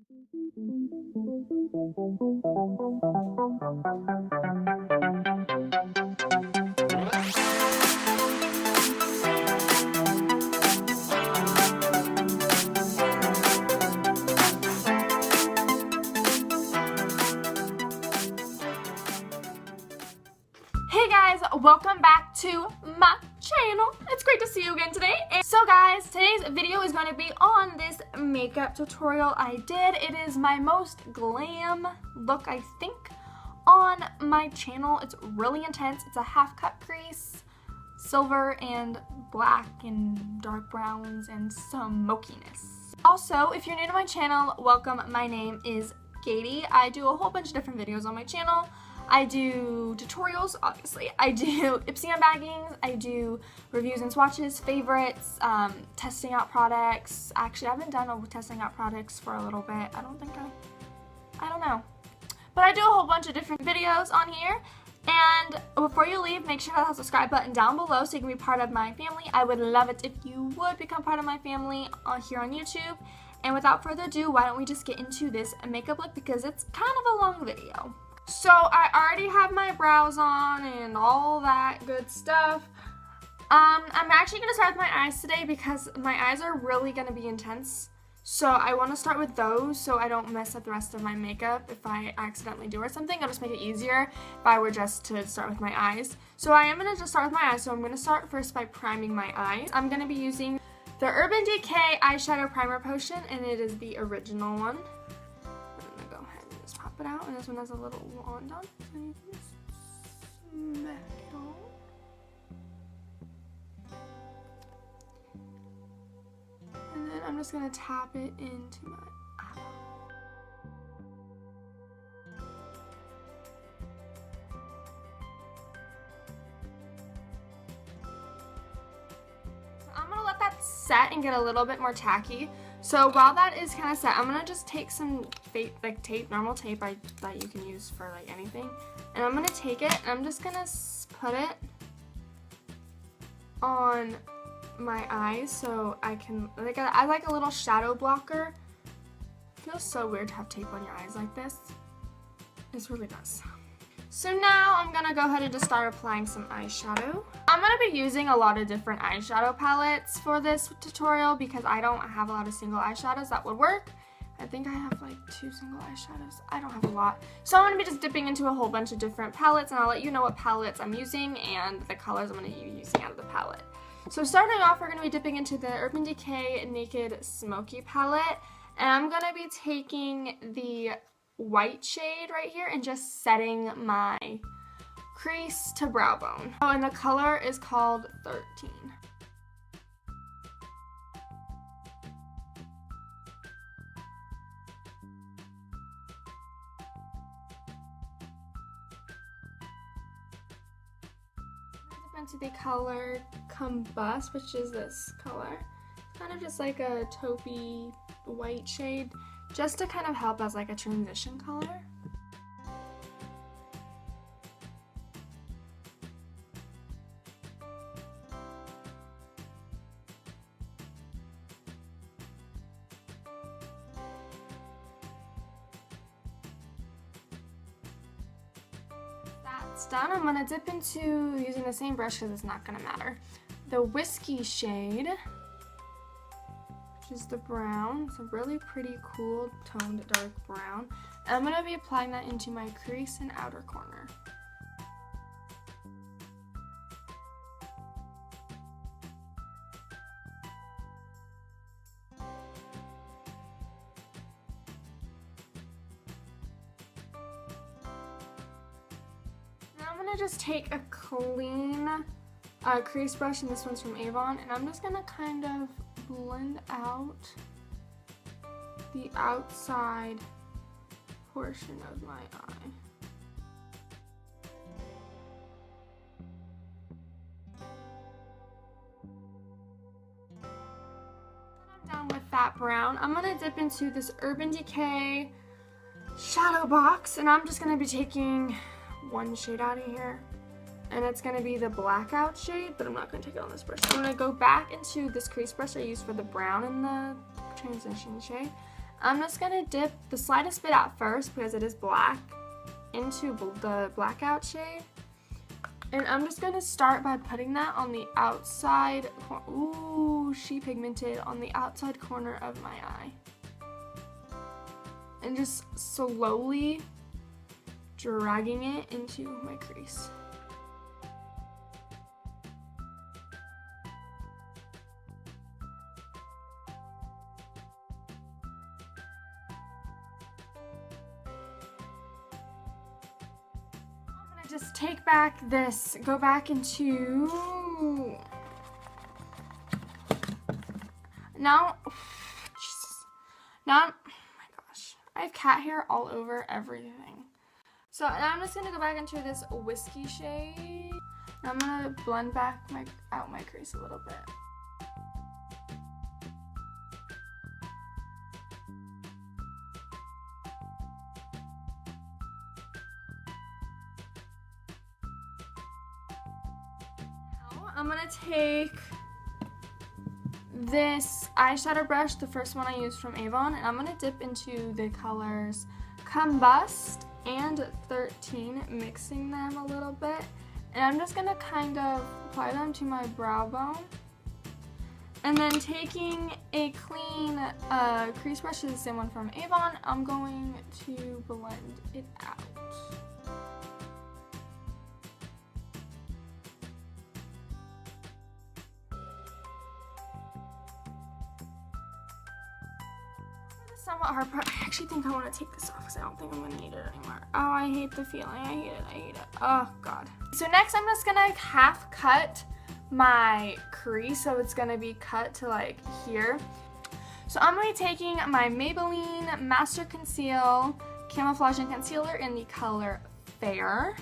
Hey guys, welcome back to my channel. It's great to see you again today. And so guys, today's video is going to be on this makeup tutorial I did. It is my most glam look, I think, on my channel. It's really intense. It's a half cut crease, silver and black and dark browns and some smokiness. Also, if you're new to my channel, welcome. My name is Katie. I do a whole bunch of different videos on my channel. I do tutorials, obviously. I do Ipsy unbaggings. I do reviews and swatches, favorites, testing out products. Actually, I haven't done testing out products for a little bit. I don't know. But I do a whole bunch of different videos on here. And before you leave, make sure to hit the subscribe button down below so you can be part of my family. I would love it if you would become part of my family here on YouTube. And without further ado, why don't we just get into this makeup look because it's kind of a long video. So I already have my brows on and all that good stuff. I'm actually going to start with my eyes today because my eyes are really going to be intense. So I want to start with those so I don't mess up the rest of my makeup if I accidentally do or something. I'll just make it easier if I were just to start with my eyes. So I am going to just start with my eyes. So I'm going to start first by priming my eyes. I'm going to be using the Urban Decay Eyeshadow Primer Potion, and it is the original one. Pop it out, and this one has a little wand on, so you can just smack it on. And then I'm just gonna tap it into my eye. So I'm gonna let that set and get a little bit more tacky. So while that is kind of set, I'm going to just take some tape, normal tape that you can use for like anything. And I'm going to take it and I'm just going to put it on my eyes so I can, I like a little shadow blocker. It feels so weird to have tape on your eyes like this. It really does. So now I'm going to go ahead and just start applying some eyeshadow. I'm going to be using a lot of different eyeshadow palettes for this tutorial because I don't have a lot of single eyeshadows that would work. I think I have like 2 single eyeshadows. I don't have a lot. So I'm going to be just dipping into a whole bunch of different palettes, and I'll let you know what palettes I'm using and the colors I'm going to be using out of the palette. So starting off, we're going to be dipping into the Urban Decay Naked Smokey palette, and I'm going to be taking the white shade right here and just setting my crease to brow bone. Oh, and the color is called 13. Into the color Combust, which is this color. It's kind of just like a taupey white shade, just to kind of help as like a transition color. That's done. I'm going to dip into using the same brush because it's not going to matter. The Whiskey shade, which is the brown. It's a really pretty cool toned dark brown. And I'm going to be applying that into my crease and outer corner. Now I'm going to just take a clean crease brush, and this one's from Avon, and I'm just going to kind of blend out the outside portion of my eye. When I'm done with that brown, I'm going to dip into this Urban Decay shadow box, and I'm just going to be taking one shade out of here. And it's going to be the Blackout shade, but I'm not going to take it on this brush. I'm going to go back into this crease brush I used for the brown and the transition shade. I'm just going to dip the slightest bit at first because it is black into the Blackout shade. And I'm just going to start by putting that on the outside, ooh, She Pigmented, on the outside corner of my eye. And just slowly dragging it into my crease. Just take back this, go back into, now, Jesus, now, oh my gosh, I have cat hair all over everything. So now I'm just going to go back into this whiskey shade, and I'm going to blend back out my crease a little bit. I'm going to take this eyeshadow brush, the first one I used from Avon, and I'm going to dip into the colors Combust and 13, mixing them a little bit. And I'm just going to kind of apply them to my brow bone. And then taking a clean crease brush, the same one from Avon, I'm going to blend it out. Somewhat hard part. I actually think I want to take this off because I don't think I'm going to need it anymore. Oh, I hate the feeling. I hate it. I hate it. Oh, God. So next I'm just going to half cut my crease. So it's going to be cut to like here. So I'm going to be taking my Maybelline Master Conceal Camouflage and Concealer in the color Fair.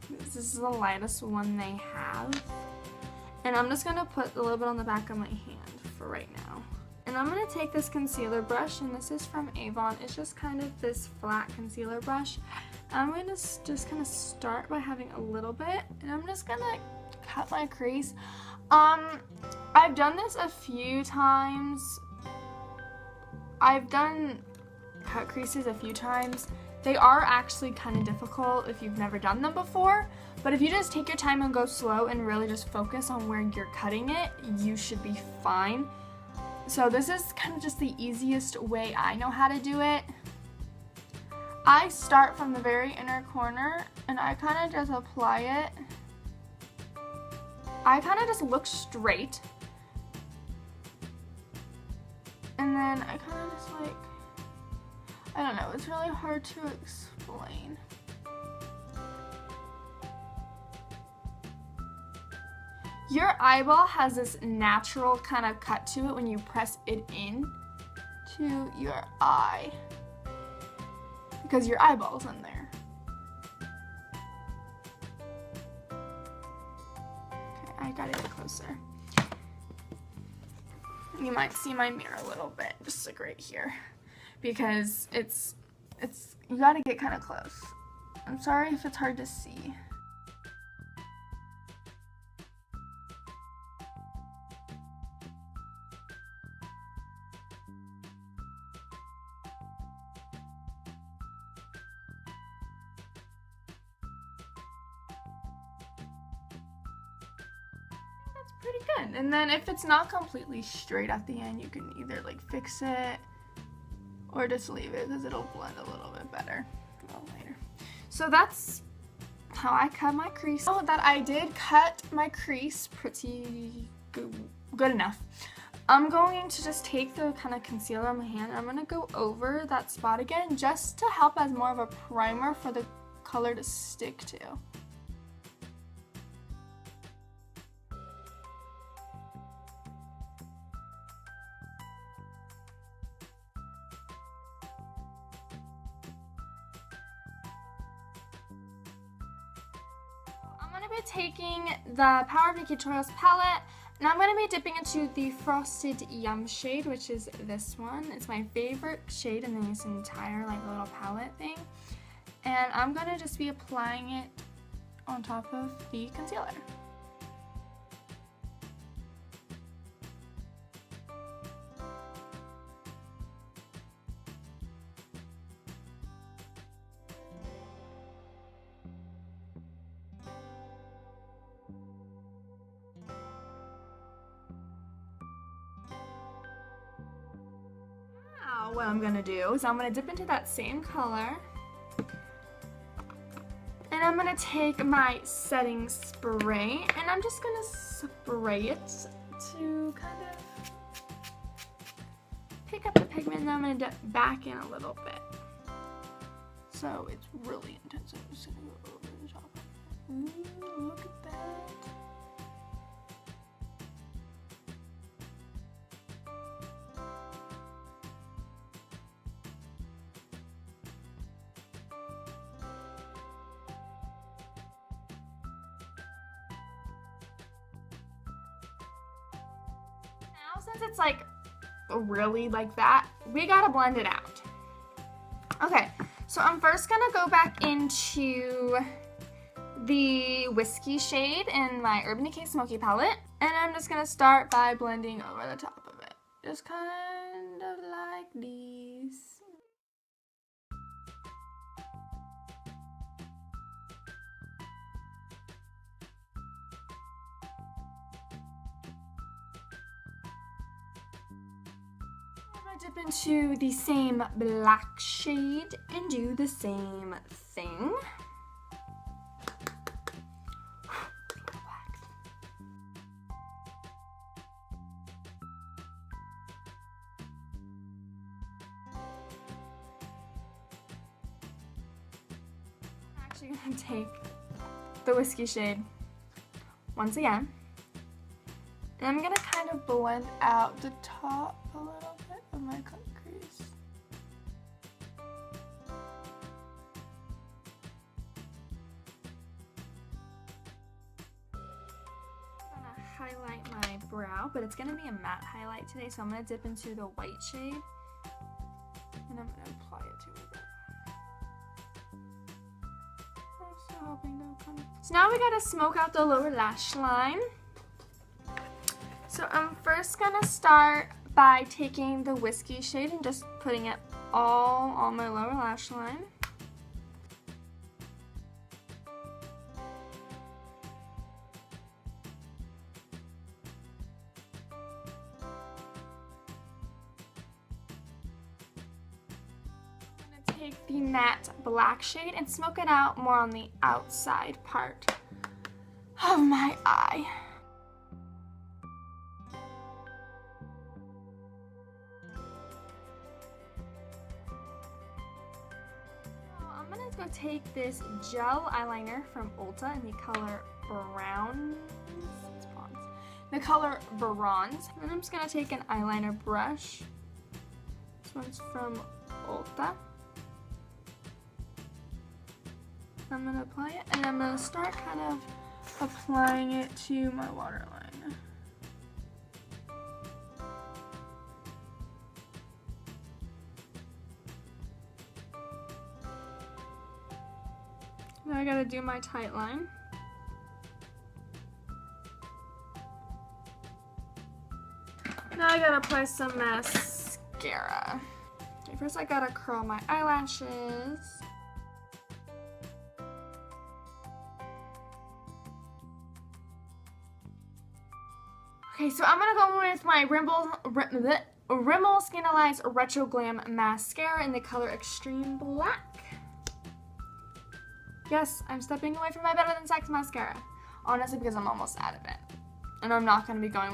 This is the lightest one they have. And I'm just going to put a little bit on the back of my hand for right now. And I'm going to take this concealer brush, and this is from Avon. It's just kind of this flat concealer brush. I'm going to just kind of start by having a little bit, and I'm just going to cut my crease. I've done this a few times. I've done cut creases a few times. They are actually kind of difficult if you've never done them before, but if you just take your time and go slow and really just focus on where you're cutting it, you should be fine. So this is kind of just the easiest way I know how to do it. I start from the very inner corner and I kind of just apply it. I kind of just look straight. And then I kind of just like, I don't know, it's really hard to explain. Your eyeball has this natural kind of cut to it when you press it in to your eye because your eyeball's in there. Okay, I gotta get closer. You might see my mirror a little bit, just like right here, because it's you gotta get kind of close. I'm sorry if it's hard to see. Pretty good. And then if it's not completely straight at the end, you can either like fix it or just leave it because it'll blend a little bit better a little later. So that's how I cut my crease. Oh, that I did cut my crease pretty good enough. I'm going to just take the kind of concealer on my hand and I'm going to go over that spot again just to help as more of a primer for the color to stick to. Taking the Power of Nikkie Tutorials palette, and I'm going to be dipping into the Frosted Yum shade, which is this one. It's my favorite shade in this entire like little palette thing, and I'm going to just be applying it on top of the concealer. what I'm gonna do is I'm gonna dip into that same color. And I'm gonna take my setting spray and I'm just gonna spray it to kind of pick up the pigment, and then I'm gonna dip back in a little bit. So it's really intense. I'm just gonna go over the top. Ooh, look at that. Now, since it's like really like that, we gotta blend it out. Okay, so I'm first gonna go back into the Whiskey shade in my Urban Decay Smokey palette, and I'm just gonna start by blending over the top of it. Just kind of like these. Dip into the same black shade and do the same thing. I'm actually going to take the Whiskey shade once again, and I'm going to kind of blend out the top a little bit of my cut crease. I'm gonna highlight my brow, but it's gonna be a matte highlight today, so I'm gonna dip into the white shade and I'm gonna apply it to my brow. Also hoping to come. So now we gotta smoke out the lower lash line. So I'm first gonna start by taking the Whiskey shade and just putting it all on my lower lash line. I'm gonna take the matte black shade and smoke it out more on the outside part of my eye. Go take this gel eyeliner from Ulta in the color bronze. The color bronze. And I'm just gonna take an eyeliner brush. This one's from Ulta. I'm gonna apply it, and I'm gonna start kind of applying it to my waterline. Now I gotta do my tight line. Now I gotta apply some mascara. Okay, first I gotta curl my eyelashes. Okay, so I'm gonna go with my Rimmel Scandeleyes Retro Glam Mascara in the color Extreme Black. Yes, I'm stepping away from my Better Than Sex mascara. Honestly, because I'm almost out of it. And I'm not going to be going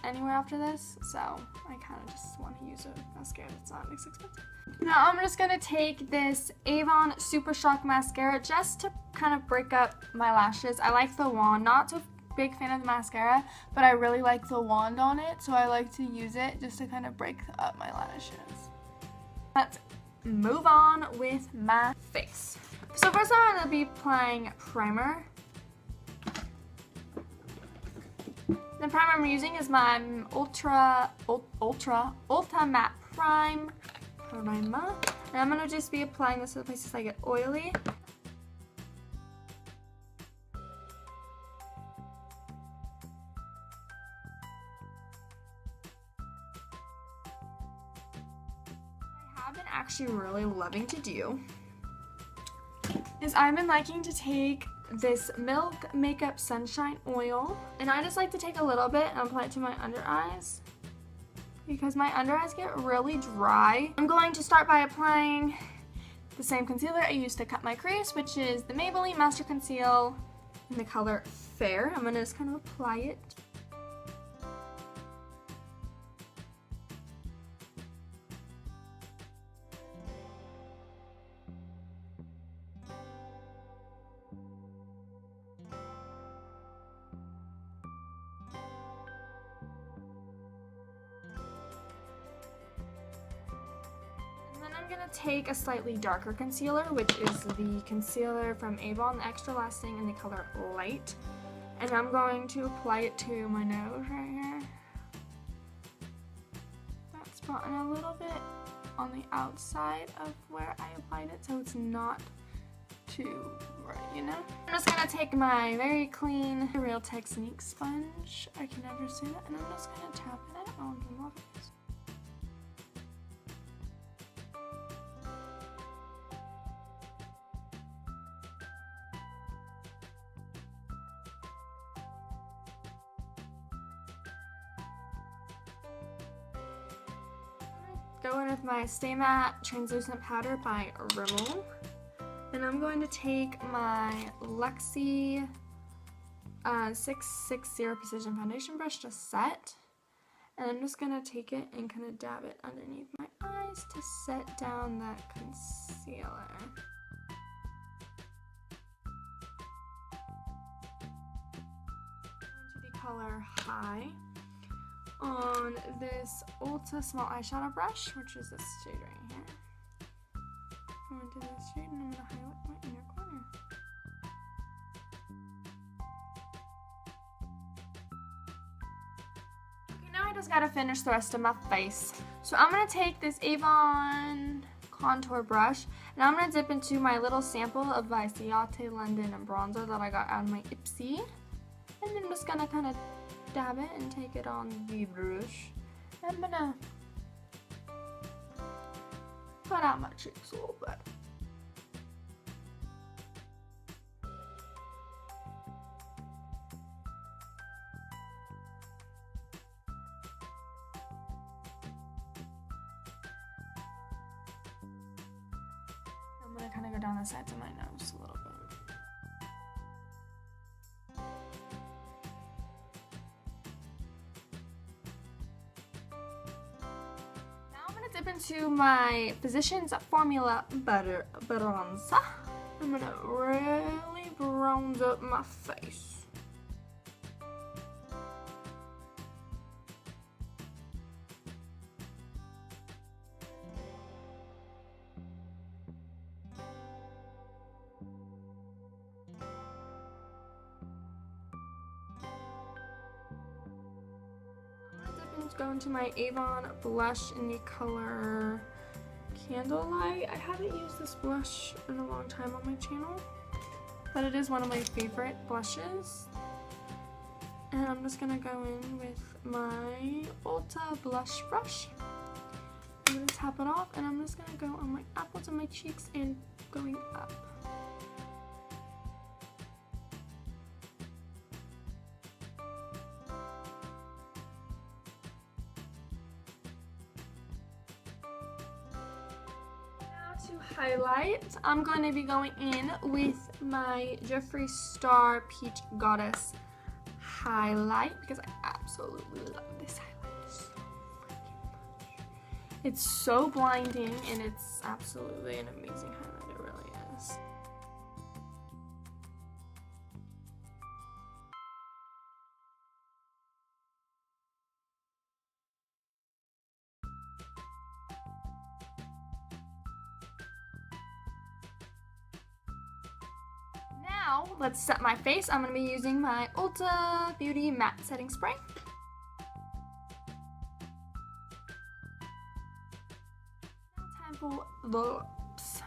anywhere after this, so I kind of just want to use a mascara that's not as expensive. Now I'm just going to take this Avon Super Shock Mascara just to kind of break up my lashes. I like the wand, not so big fan of the mascara, but I really like the wand on it, so I like to use it just to kind of break up my lashes. Let's move on with my face. So first I'm going to be applying primer. The primer I'm using is my Ulta Matte Prime Primer. And I'm going to just be applying this to the places I get oily. I have been actually really loving to do is I've been liking to take this Milk Makeup Sunshine Oil, and I just like to take a little bit and apply it to my under eyes. because my under eyes get really dry. I'm going to start by applying the same concealer I used to cut my crease, which is the Maybelline Master Conceal in the color Fair. I'm going to just kind of apply it. I'm going to take a slightly darker concealer, which is the concealer from Avon, the Extra Lasting in the color Light. And I'm going to apply it to my nose right here. That spot and a little bit on the outside of where I applied it, so it's not too bright, you know? I'm just going to take my very clean Real Technique sponge. I can never say that. And I'm just going to tap it onto my face. Go in with my Stay Matte Translucent Powder by Rimmel. And I'm going to take my Luxie 660 Precision Foundation Brush to set. And I'm just going to take it and kind of dab it underneath my eyes to set down that concealer. Into the color High on this Ulta small eyeshadow brush, which is this shade right here. I'm going to do this shade and I'm going to highlight my inner corner. Okay, now I just gotta finish the rest of my face. So I'm going to take this Avon contour brush and I'm going to dip into my little sample of my Ciate London bronzer that I got out of my Ipsy. And then I'm just going to kind of dab it and take it on the brush. I'm gonna put out my cheeks a little bit. I'm gonna kind of go down the sides of my nose a little bit. Dip into my Physicians Formula Butter Bronzer. I'm gonna really bronze up my face. Go into my Avon blush in the color Candlelight. I haven't used this blush in a long time on my channel, but it is one of my favorite blushes. And I'm just gonna go in with my Ulta blush brush. I'm gonna tap it off and I'm just gonna go on my apples and my cheeks and going up. To highlight, I'm going to be going in with my Jeffree Star Peach Goddess highlight because I absolutely love this highlight so freaking much. It's so blinding and it's absolutely an amazing highlight, it really is. Now, let's set my face. I'm going to be using my Ulta Beauty Matte Setting Spray. Now time for the lips.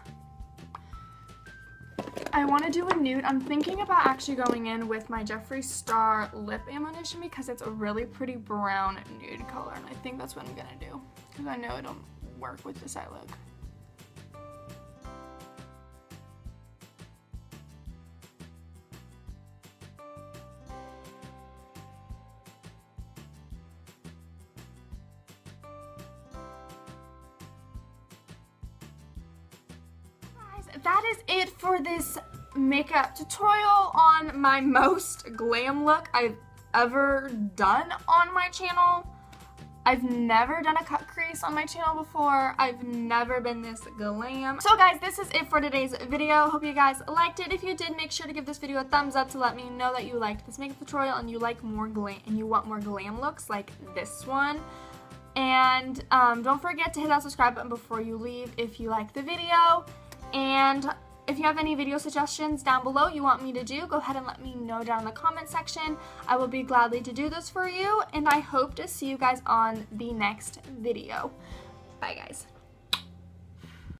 I want to do a nude. I'm thinking about actually going in with my Jeffree Star Lip Ammunition because it's a really pretty brown nude color. And I think that's what I'm going to do because I know it'll work with this eye look. that is it for this makeup tutorial on my most glam look I've ever done on my channel. I've never done a cut crease on my channel before. I've never been this glam. So guys, this is it for today's video. Hope you guys liked it. If you did, make sure to give this video a thumbs up to let me know that you liked this makeup tutorial and you like more glam and you want more glam looks like this one. And don't forget to hit that subscribe button before you leave if you like the video. And if you have any video suggestions down below you want me to do, go ahead and let me know down in the comment section. I will be gladly to do this for you, and I hope to see you guys on the next video. Bye guys.